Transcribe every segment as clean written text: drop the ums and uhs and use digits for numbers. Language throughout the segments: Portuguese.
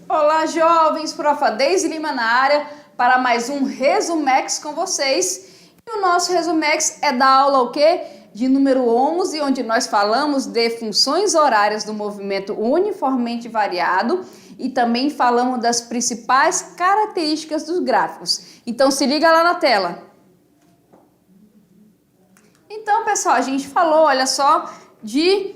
Olá, jovens, Profa Deise Lima na área para mais um Resumex com vocês. E o nosso Resumex é da aula o quê? De número 11, onde nós falamos de funções horárias do movimento uniformemente variado e também falamos das principais características dos gráficos. Então se liga lá na tela. Então, pessoal, a gente falou, olha só, de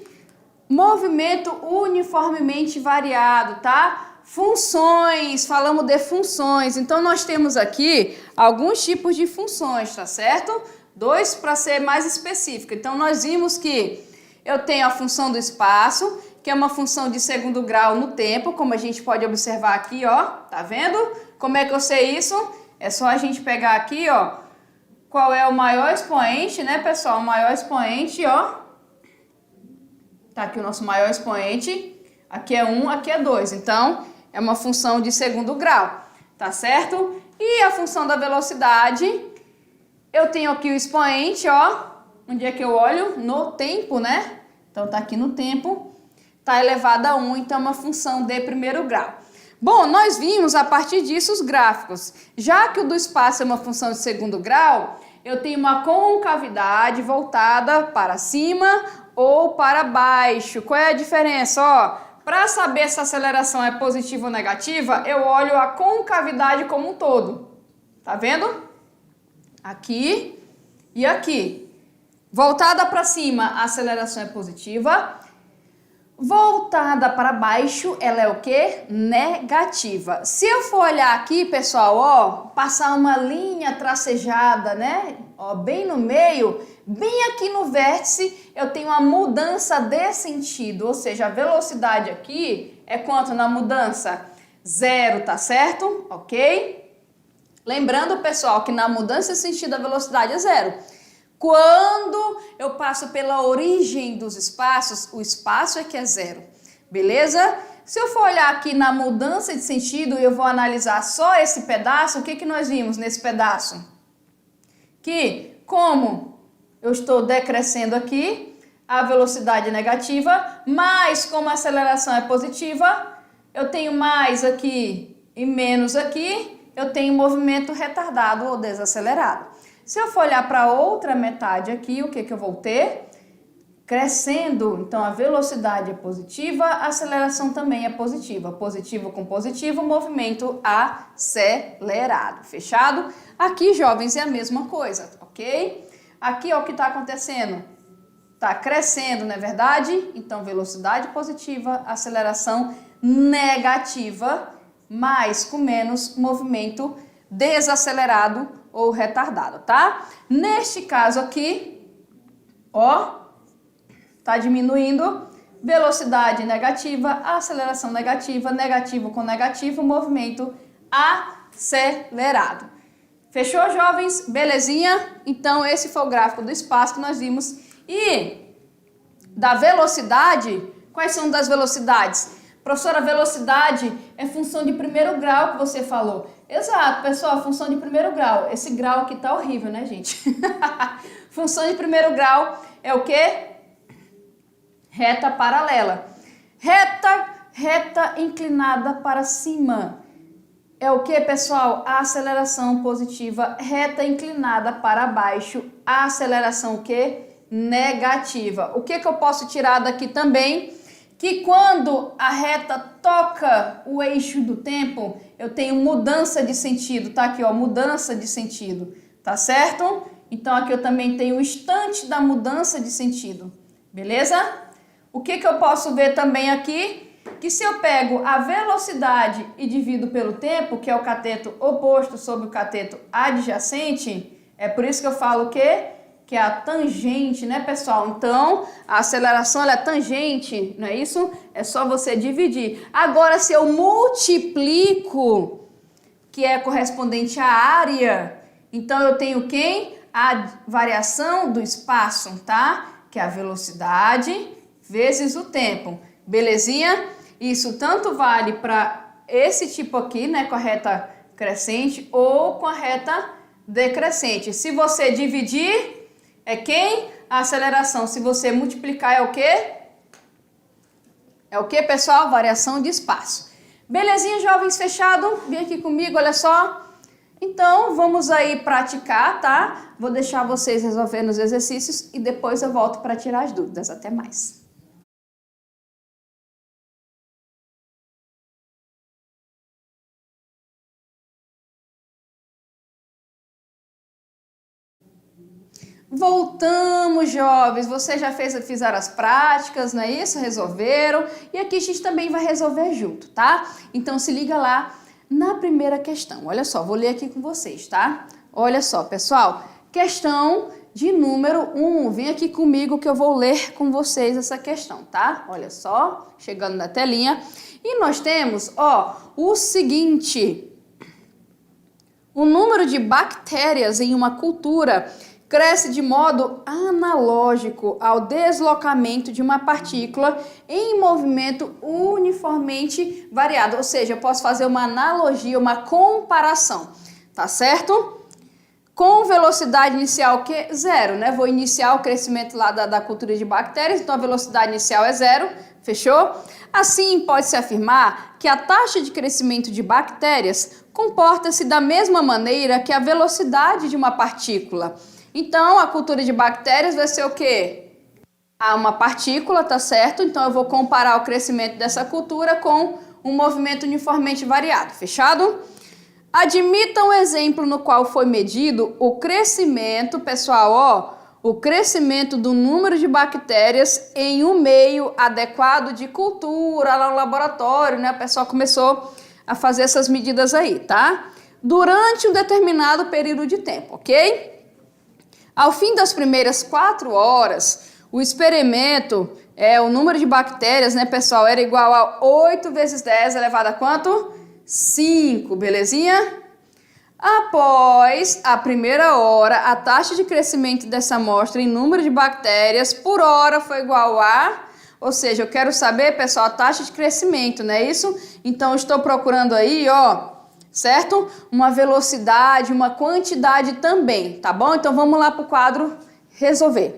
movimento uniformemente variado, tá? Funções, falamos de funções. Então, nós temos aqui alguns tipos de funções, tá certo? Dois para ser mais específico. Então, nós vimos que eu tenho a função do espaço, que é uma função de segundo grau no tempo, como a gente pode observar aqui, ó. Tá vendo? Como é que eu sei isso? É só a gente pegar aqui, ó, qual é o maior expoente, né, pessoal? O maior expoente, ó. Tá aqui o nosso maior expoente. Aqui é 1, aqui é 2. Então, é uma função de segundo grau, tá certo? E a função da velocidade, eu tenho aqui o expoente, ó. Onde é que eu olho? No tempo, né? Então, tá aqui no tempo. Tá elevado a 1, então é uma função de primeiro grau. Bom, nós vimos a partir disso os gráficos. Já que o do espaço é uma função de segundo grau, eu tenho uma concavidade voltada para cima ou para baixo. Qual é a diferença? Ó, para saber se a aceleração é positiva ou negativa, eu olho a concavidade como um todo. Tá vendo? Aqui e aqui. Voltada para cima, a aceleração é positiva. Voltada para baixo, ela é o quê? Negativa. Se eu for olhar aqui, pessoal, ó, passar uma linha tracejada, né? Ó, bem no meio, bem aqui no vértice, eu tenho uma mudança de sentido, ou seja, a velocidade aqui é quanto na mudança? 0, tá certo? Ok? Lembrando, pessoal, que na mudança de sentido a velocidade é 0. Quando eu passo pela origem dos espaços, o espaço é que é 0, beleza? Se eu for olhar aqui na mudança de sentido e eu vou analisar só esse pedaço, o que nós vimos nesse pedaço? Que como eu estou decrescendo aqui, a velocidade é negativa, mas como a aceleração é positiva, eu tenho mais aqui e menos aqui, eu tenho movimento retardado ou desacelerado. Se eu for olhar para outra metade aqui, o que eu vou ter? Crescendo, então a velocidade é positiva, a aceleração também é positiva. Positivo com positivo, movimento acelerado. Fechado? Aqui, jovens, é a mesma coisa, ok? Aqui, ó, o que está acontecendo? Está crescendo, não é verdade? Então, velocidade positiva, aceleração negativa, mais com menos, movimento desacelerado ou retardado, tá? Neste caso aqui, ó, tá diminuindo, velocidade negativa, aceleração negativa, negativo com negativo, movimento acelerado. Fechou, jovens? Belezinha? Então, esse foi o gráfico do espaço que nós vimos. E da velocidade, quais são das velocidades? Professora, velocidade é função de primeiro grau que você falou. Exato, pessoal, função de primeiro grau. Esse grau aqui tá horrível, né, gente? Função de primeiro grau é o quê? Reta paralela. Reta inclinada para cima. É o que, pessoal? A aceleração positiva. Reta inclinada para baixo. A aceleração o quê? Negativa. O que eu posso tirar daqui também? Que quando a reta toca o eixo do tempo, eu tenho mudança de sentido, tá aqui, ó, mudança de sentido, tá certo? Então aqui eu também tenho o instante da mudança de sentido, beleza? O que eu posso ver também aqui? Que se eu pego a velocidade e divido pelo tempo, que é o cateto oposto sobre o cateto adjacente, é por isso que eu falo o quê? Que é a tangente, né, pessoal? Então, a aceleração ela é tangente, não é isso? É só você dividir. Agora, se eu multiplico, que é correspondente à área, então eu tenho quem? A variação do espaço, tá? Que é a velocidade vezes o tempo. Belezinha? Isso tanto vale para esse tipo aqui, né, com a reta crescente ou com a reta decrescente. Se você dividir, é quem? A aceleração. Se você multiplicar, é o quê? É o quê, pessoal? Variação de espaço. Belezinha, jovens, fechado? Vem aqui comigo, olha só. Então, vamos aí praticar, tá? Vou deixar vocês resolvendo os exercícios e depois eu volto para tirar as dúvidas. Até mais. Voltamos, jovens. Vocês já fizeram as práticas, não é isso? Resolveram. E aqui a gente também vai resolver junto, tá? Então se liga lá na primeira questão. Olha só, vou ler aqui com vocês, tá? Olha só, pessoal. Questão de número 1. Vem aqui comigo que eu vou ler com vocês essa questão, tá? Olha só, chegando na telinha. E nós temos, ó, o seguinte. O número de bactérias em uma cultura cresce de modo analógico ao deslocamento de uma partícula em movimento uniformemente variado. Ou seja, eu posso fazer uma analogia, uma comparação, tá certo? Com velocidade inicial que é zero, né? Vou iniciar o crescimento lá da cultura de bactérias, então a velocidade inicial é zero, fechou? Assim, pode-se afirmar que a taxa de crescimento de bactérias comporta-se da mesma maneira que a velocidade de uma partícula. Então, a cultura de bactérias vai ser o quê? Uma partícula, tá certo? Então, eu vou comparar o crescimento dessa cultura com um movimento uniformemente variado, fechado? Admita um exemplo no qual foi medido o crescimento, pessoal, ó, o crescimento do número de bactérias em um meio adequado de cultura lá no laboratório, né? O pessoal começou a fazer essas medidas aí, tá? Durante um determinado período de tempo, ok? Ao fim das primeiras 4 horas, o experimento, o número de bactérias, né, pessoal, era igual a 8 vezes 10 elevado a quanto? 5, belezinha? Após a primeira hora, a taxa de crescimento dessa amostra em número de bactérias por hora foi igual a... Ou seja, eu quero saber, pessoal, a taxa de crescimento, não é isso? Então, eu estou procurando aí, ó... certo? Uma velocidade, uma quantidade também, tá bom? Então, vamos lá para o quadro resolver.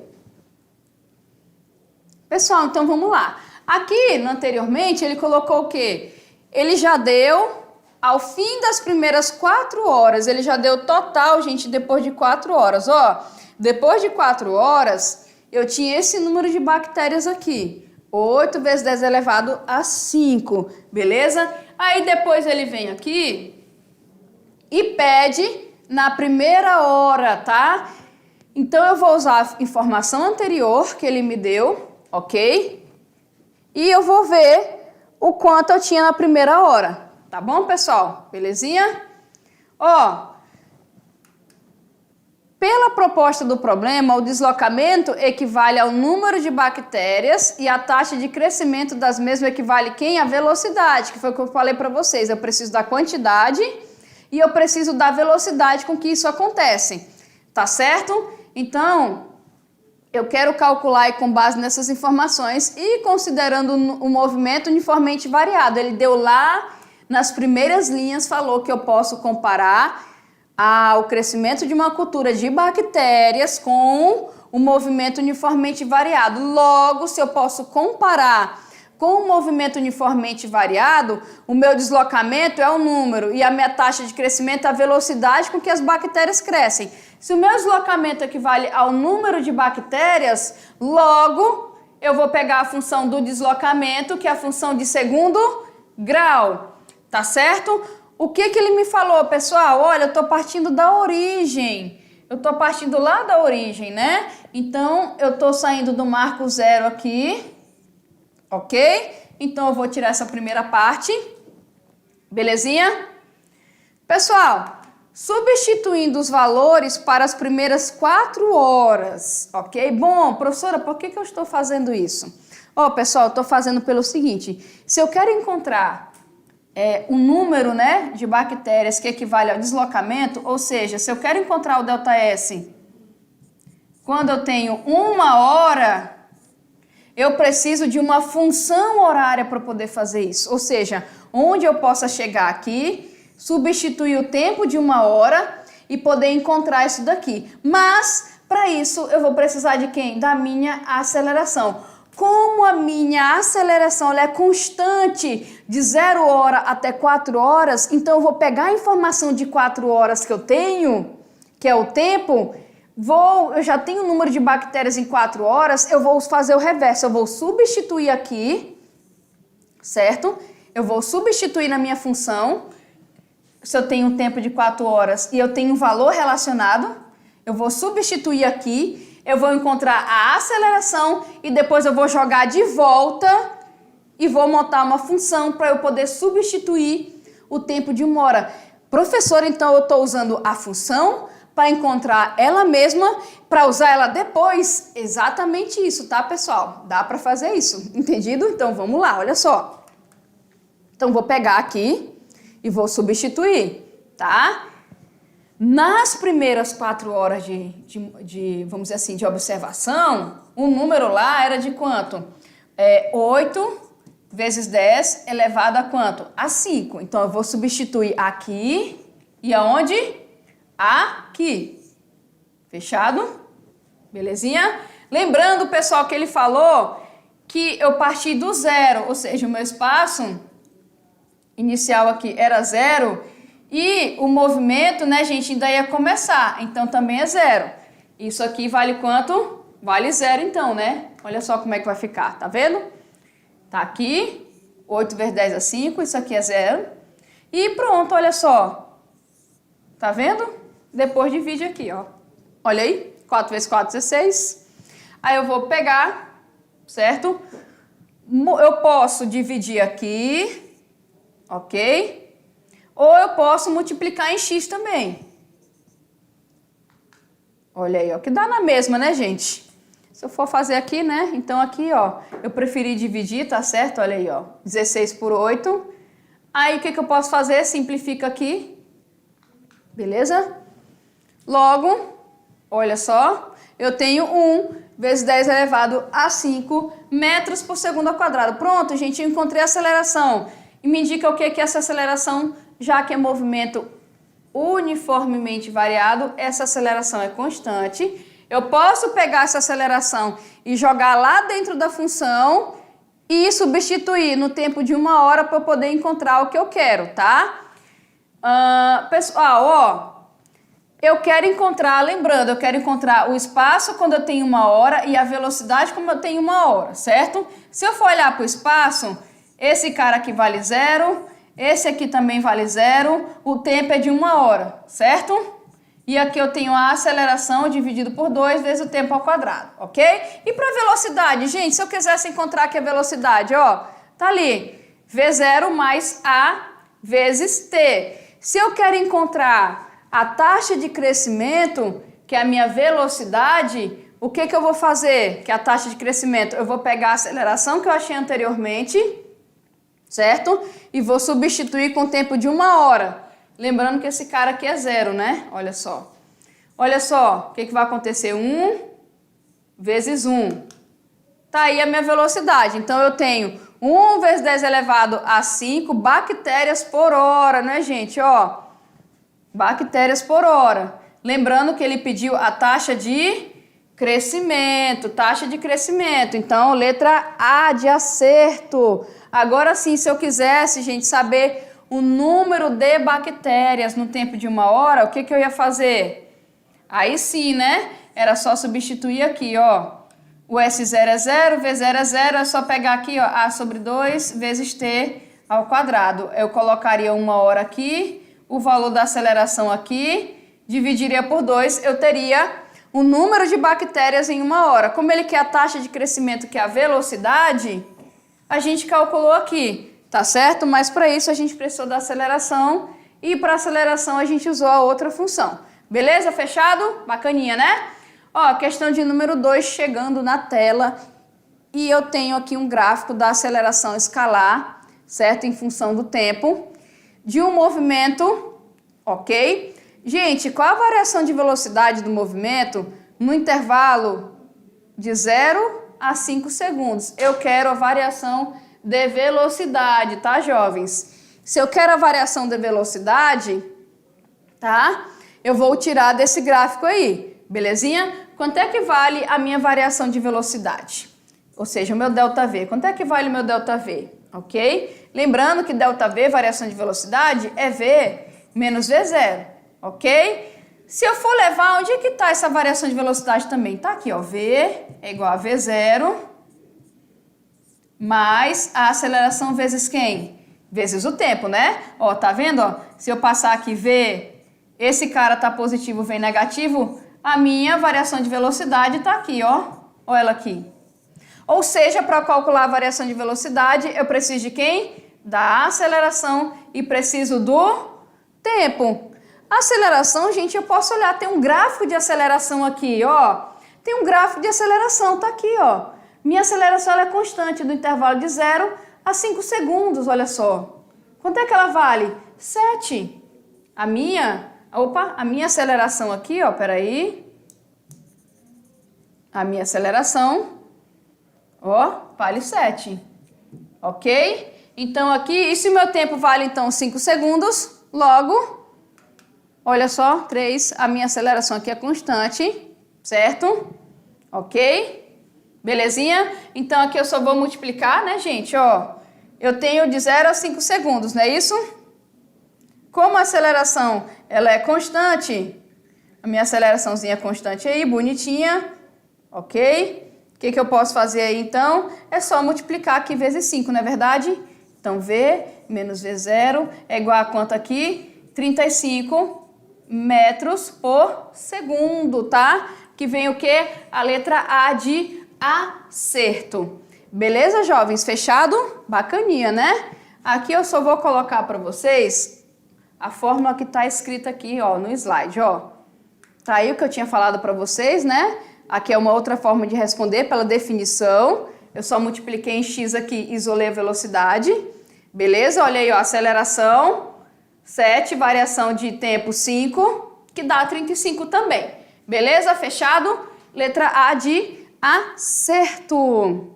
Pessoal, então vamos lá. Aqui, anteriormente, ele colocou o quê? Ele já deu, ao fim das primeiras 4 horas, ele já deu total, gente, depois de 4 horas. Ó, depois de 4 horas, eu tinha esse número de bactérias aqui. 8 vezes 10 elevado a 5, beleza? Aí depois ele vem aqui... e pede na primeira hora, tá? Então, eu vou usar a informação anterior que ele me deu, ok? E eu vou ver o quanto eu tinha na primeira hora, tá bom, pessoal? Belezinha? Ó, pela proposta do problema, o deslocamento equivale ao número de bactérias e a taxa de crescimento das mesmas equivale quem? A velocidade, que foi o que eu falei para vocês. Eu preciso da quantidade... e eu preciso da velocidade com que isso acontece, tá certo? Então, eu quero calcular com base nessas informações e considerando o movimento uniformemente variado. Ele deu lá nas primeiras linhas, falou que eu posso comparar o crescimento de uma cultura de bactérias com o movimento uniformemente variado. Logo, se eu posso comparar com o movimento uniformemente variado, o meu deslocamento é o número e a minha taxa de crescimento é a velocidade com que as bactérias crescem. Se o meu deslocamento equivale ao número de bactérias, logo eu vou pegar a função do deslocamento, que é a função de segundo grau, tá certo? O que ele me falou, pessoal? Olha, eu estou partindo da origem. Eu estou partindo lá da origem, né? Então, eu estou saindo do marco zero aqui. Ok? Então, eu vou tirar essa primeira parte. Belezinha? Pessoal, substituindo os valores para as primeiras 4 horas. Ok? Bom, professora, por que eu estou fazendo isso? Ó, pessoal, eu estou fazendo pelo seguinte. Se eu quero encontrar o número, né, de bactérias que equivale ao deslocamento, ou seja, se eu quero encontrar o ΔS quando eu tenho 1 hora... eu preciso de uma função horária para poder fazer isso. Ou seja, onde eu possa chegar aqui, substituir o tempo de 1 hora e poder encontrar isso daqui. Mas, para isso, eu vou precisar de quem? Da minha aceleração. Como a minha aceleração ela é constante de 0 hora até 4 horas, então eu vou pegar a informação de 4 horas que eu tenho, que é o tempo, eu já tenho o número de bactérias em 4 horas, eu vou fazer o reverso, eu vou substituir aqui, certo? Eu vou substituir na minha função, se eu tenho um tempo de 4 horas e eu tenho um valor relacionado, eu vou substituir aqui, eu vou encontrar a aceleração e depois eu vou jogar de volta e vou montar uma função para eu poder substituir o tempo de 1 hora. Professor, então eu estou usando a função para encontrar ela mesma, para usar ela depois? Exatamente isso, tá, pessoal? Dá para fazer isso, entendido? Então vamos lá, olha só. Então vou pegar aqui e vou substituir, tá? Nas primeiras 4 horas vamos dizer assim, de observação, o número lá era de quanto? 8 vezes 10 elevado a quanto? A 5. Então, eu vou substituir aqui e aonde? Aqui. Fechado? Belezinha? Lembrando, pessoal, que ele falou que eu parti do zero, ou seja, o meu espaço inicial aqui era 0, e o movimento, né, gente, ainda ia começar, então também é 0. Isso aqui vale quanto? Vale 0, então, né? Olha só como é que vai ficar, tá vendo? Tá aqui, 8 vezes 10 é 5, isso aqui é 0. E pronto, olha só. Tá vendo? Depois divide aqui, ó. Olha aí, 4 vezes 4, 16. Aí eu vou pegar, certo? Eu posso dividir aqui, ok? Ou eu posso multiplicar em x também. Olha aí, ó, que dá na mesma, né, gente? Se eu for fazer aqui, né, então aqui, ó, eu preferi dividir, tá certo? Olha aí, ó, 16 por 8. Aí, o que eu posso fazer? Simplifica aqui, beleza? Logo, olha só, eu tenho 1 vezes 10 elevado a 5 metros por segundo ao quadrado. Pronto, gente, eu encontrei a aceleração. E me indica o que é essa aceleração? Já que é movimento uniformemente variado, essa aceleração é constante. Eu posso pegar essa aceleração e jogar lá dentro da função e substituir no tempo de 1 hora para eu poder encontrar o que eu quero, tá? Pessoal, ó, eu quero encontrar, lembrando, eu quero encontrar o espaço quando eu tenho 1 hora e a velocidade quando eu tenho 1 hora, certo? Se eu for olhar para o espaço, esse cara aqui vale 0, esse aqui também vale 0, o tempo é de 1 hora, certo? E aqui eu tenho a aceleração dividido por 2 vezes o tempo ao quadrado, ok? E para velocidade, gente, se eu quisesse encontrar aqui a velocidade, ó, tá ali, V0 mais A vezes T. Se eu quero encontrar a taxa de crescimento, que é a minha velocidade, o que eu vou fazer? Que é a taxa de crescimento, eu vou pegar a aceleração que eu achei anteriormente, certo? E vou substituir com o tempo de 1 hora. Lembrando que esse cara aqui é 0, né? Olha só. Olha só, o que vai acontecer? 1 vezes 1. Tá aí a minha velocidade. Então, eu tenho 1 vezes 10 elevado a 5 bactérias por hora, né, gente? Ó, bactérias por hora. Lembrando que ele pediu a taxa de crescimento, taxa de crescimento. Então, letra A de acerto. Agora sim, se eu quisesse, gente, saber o número de bactérias no tempo de 1 hora, o que eu ia fazer? Aí sim, né? Era só substituir aqui, ó. O S0 é 0, V0 é 0, é só pegar aqui, ó, A sobre 2 vezes T ao quadrado. Eu colocaria 1 hora aqui, o valor da aceleração aqui, dividiria por 2, eu teria o número de bactérias em 1 hora. Como ele quer a taxa de crescimento, que é a velocidade, a gente calculou aqui, tá certo? Mas para isso a gente precisou da aceleração e para aceleração a gente usou a outra função. Beleza? Fechado? Bacaninha, né? Ó, questão de número 2 chegando na tela e eu tenho aqui um gráfico da aceleração escalar, certo? Em função do tempo, de um movimento, ok? Gente, qual a variação de velocidade do movimento no intervalo de 0 a 5 segundos? Eu quero a variação de velocidade, tá, jovens? Se eu quero a variação de velocidade, tá? eu vou tirar desse gráfico aí, belezinha? Quanto é que vale a minha variação de velocidade? Ou seja, o meu ΔV. Quanto é que vale o meu ΔV? Ok? Lembrando que ΔV, variação de velocidade, é V menos V0. Ok? Se eu for levar, onde é que está essa variação de velocidade também? Está aqui, ó. V é igual a V0 mais a aceleração vezes quem? Vezes o tempo, né? Ó, tá vendo? Ó? Se eu passar aqui V, esse cara tá positivo, V negativo, a minha variação de velocidade tá aqui, ó. Olha ela aqui. Ou seja, para calcular a variação de velocidade, eu preciso de quem? Da aceleração e preciso do tempo. A aceleração, gente, eu posso olhar, tem um gráfico de aceleração aqui, ó. Tem um gráfico de aceleração, tá aqui, ó. Minha aceleração ela é constante do intervalo de 0 a 5 segundos, olha só. Quanto é que ela vale? 7. A minha aceleração aqui, ó, peraí. A minha aceleração, ó, vale 7. Ok? Então aqui, e se o meu tempo vale então 5 segundos, logo, olha só, 3, a minha aceleração aqui é constante, certo? Ok? Belezinha? Então aqui eu só vou multiplicar, né, gente? Ó, eu tenho de 0 a 5 segundos, não é isso? Como a aceleração ela é constante, a minha aceleraçãozinha é constante aí, bonitinha, ok? O que eu posso fazer aí então? É só multiplicar aqui vezes 5, não é verdade? Então V menos V0 é igual a quanto aqui? 35 metros por segundo, tá? Que vem o quê? A letra A de acerto. Beleza, jovens? Fechado? Bacaninha, né? Aqui eu só vou colocar para vocês a fórmula que está escrita aqui, ó, no slide, ó. Tá aí o que eu tinha falado para vocês, né? Aqui é uma outra forma de responder pela definição. Eu só multipliquei em x aqui, isolei a velocidade. Beleza? Olha aí, ó, aceleração 7, variação de tempo 5, que dá 35 também. Beleza? Fechado? Letra A de acerto.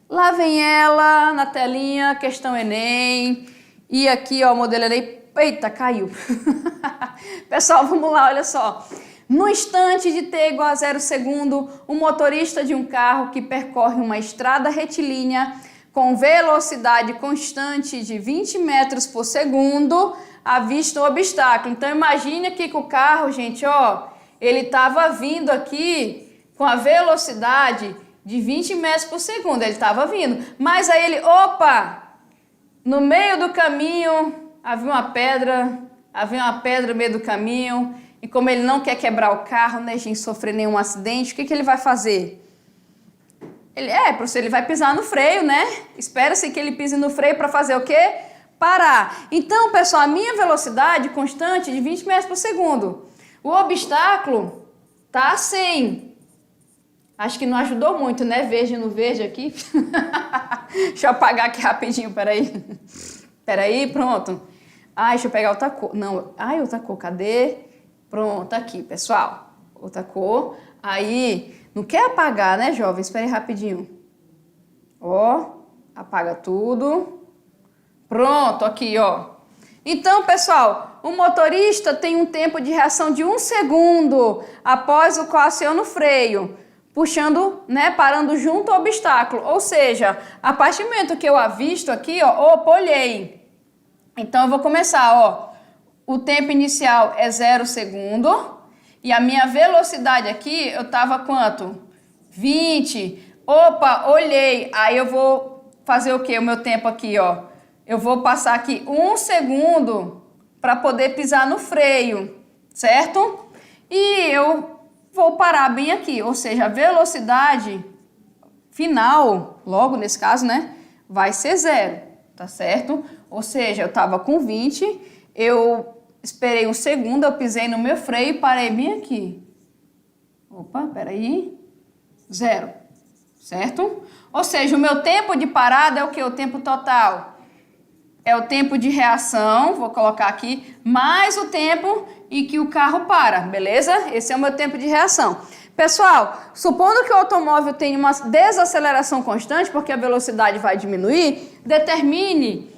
Lá vem ela na telinha, questão Enem. E aqui, ó, modelo Enem. Eita, caiu. Pessoal, vamos lá, olha só. No instante de t igual a 0 segundo, o motorista de um carro que percorre uma estrada retilínea com velocidade constante de 20 metros por segundo avista um obstáculo. Então, imagine aqui que o carro, gente, ó, ele estava vindo aqui com a velocidade de 20 metros por segundo, ele estava vindo. Mas aí ele, opa, no meio do caminho havia uma pedra no meio do caminho, e como ele não quer quebrar o carro, né, gente, sofrer nenhum acidente, o que ele vai fazer? Ele vai pisar no freio, né? Espera-se que ele pise no freio para fazer o quê? Parar. Então, pessoal, a minha velocidade constante de 20 metros por segundo. O obstáculo tá a 100. Acho que não ajudou muito, né? Verde no verde aqui. Deixa eu apagar aqui rapidinho, peraí. Peraí, pronto. Deixa eu pegar outra cor. Não, outra cor, cadê? Pronto, aqui, pessoal. Outra cor. Aí, não quer apagar, né, jovens? Espera aí rapidinho. Ó, apaga tudo. Pronto, aqui, ó. Então, pessoal, o motorista tem um tempo de reação de 1 segundo após o qual aciona o freio, puxando, né, parando junto ao obstáculo. Ou seja, a partir do momento que eu avisto aqui, ó, opa, olhei. Então, eu vou começar, ó. O tempo inicial é 0 segundo. E a minha velocidade aqui, eu tava quanto? 20. Opa, olhei. Aí eu vou fazer o quê? O meu tempo aqui, ó. Eu vou passar aqui 1 segundo para poder pisar no freio, certo? E eu vou parar bem aqui. Ou seja, a velocidade final, logo nesse caso, né? Vai ser 0, tá certo? Ou seja, eu tava com 20, eu esperei 1 segundo, eu pisei no meu freio e parei bem aqui. Opa, peraí. 0, certo? Ou seja, o meu tempo de parada é o que? O tempo total. É o tempo de reação, vou colocar aqui, mais o tempo em que o carro para, beleza? Esse é o meu tempo de reação. Pessoal, supondo que o automóvel tenha uma desaceleração constante, porque a velocidade vai diminuir, determine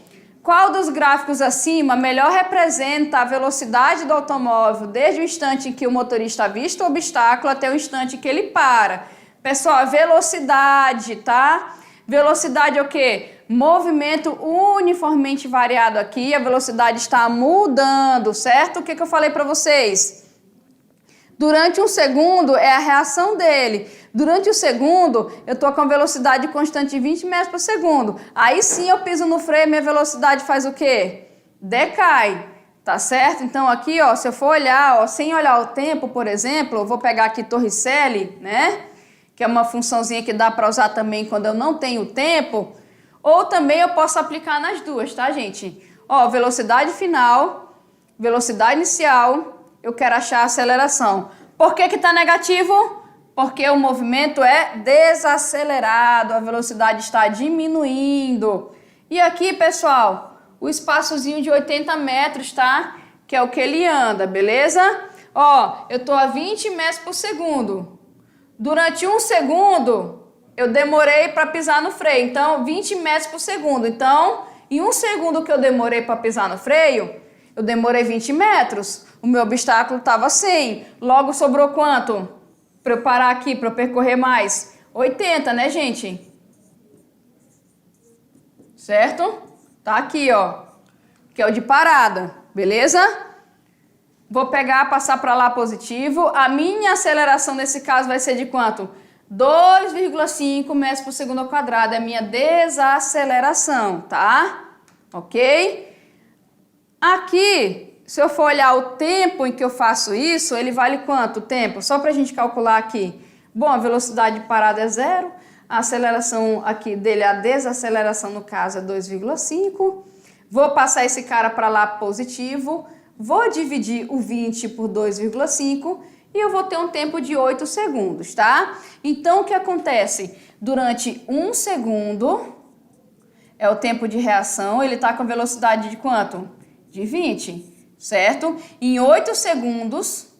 Qual dos gráficos acima melhor representa a velocidade do automóvel desde o instante em que o motorista avista o obstáculo até o instante em que ele para? Pessoal, velocidade, tá? Velocidade é o quê? Movimento uniformemente variado aqui, a velocidade está mudando, certo? O que eu falei para vocês? Durante um segundo é a reação dele. Durante o segundo, eu estou com a velocidade constante de 20 metros por segundo. Aí sim eu piso no freio, minha velocidade faz o quê? Decai, tá certo? Então aqui, ó, se eu for olhar, ó, sem olhar o tempo, por exemplo, eu vou pegar aqui Torricelli, né? Que é uma funçãozinha que dá para usar também quando eu não tenho tempo. Ou também eu posso aplicar nas duas, tá, gente? Ó, velocidade final, velocidade inicial, eu quero achar a aceleração. Por que que tá negativo? Porque o movimento é desacelerado, a velocidade está diminuindo. E aqui, pessoal, o espaçozinho de 80 metros, tá? Que é o que ele anda, beleza? Ó, eu tô a 20 metros por segundo. Durante um segundo, eu demorei para pisar no freio, então 20 metros por segundo. Então, em um segundo que eu demorei para pisar no freio, eu demorei 20 metros. O meu obstáculo estava 100. Logo sobrou quanto? Para eu parar aqui, para eu percorrer mais? 80, né, gente? Certo? Tá aqui, ó. Que é o de parada, beleza? Vou pegar, passar para lá positivo. A minha aceleração nesse caso vai ser de quanto? 2,5 metros por segundo ao quadrado. É a minha desaceleração, tá? Ok? Aqui, se eu for olhar o tempo em que eu faço isso, ele vale quanto tempo? Só para a gente calcular aqui. Bom, a velocidade de parada é 0. A aceleração aqui dele, a desaceleração no caso é 2,5. Vou passar esse cara para lá positivo. Vou dividir o 20 por 2,5 e eu vou ter um tempo de 8 segundos, tá? Então, o que acontece? Durante um segundo, é o tempo de reação, ele está com velocidade de quanto? De 20, certo? Em 8 segundos,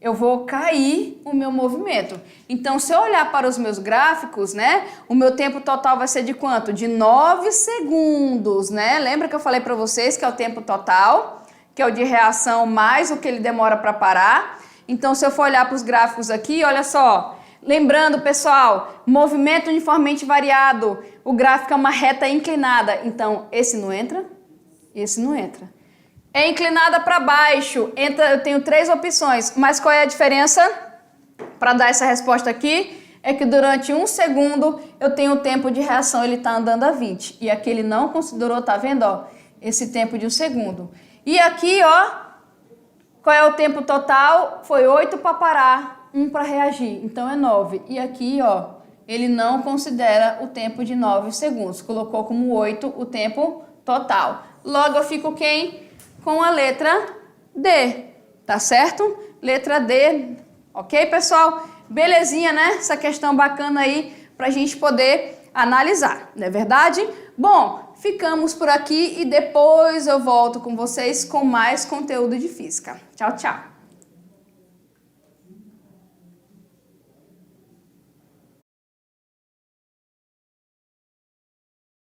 eu vou cair o meu movimento. Então, se eu olhar para os meus gráficos, né? O meu tempo total vai ser de quanto? De 9 segundos, né? Lembra que eu falei para vocês que é o tempo total, que é o de reação mais o que ele demora para parar. Então, se eu for olhar para os gráficos aqui, olha só. Lembrando, pessoal, movimento uniformemente variado. O gráfico é uma reta inclinada. Então, esse não entra, esse não entra. É inclinada para baixo. Eu tenho 3 opções. Mas qual é a diferença? Para dar essa resposta aqui, é que durante um segundo eu tenho o tempo de reação, ele está andando a 20. E aqui ele não considerou, tá vendo, ó? Esse tempo de um segundo. E aqui, ó, qual é o tempo total? Foi 8 para parar, 1 para reagir, então é 9. E aqui, ó, ele não considera o tempo de 9 segundos, colocou como 8 o tempo total. Logo eu fico quem? Com a letra D, tá certo? Letra D, ok, pessoal? Belezinha, né? Essa questão bacana aí pra gente poder analisar, não é verdade? Bom, ficamos por aqui e depois eu volto com vocês com mais conteúdo de física. Tchau, tchau!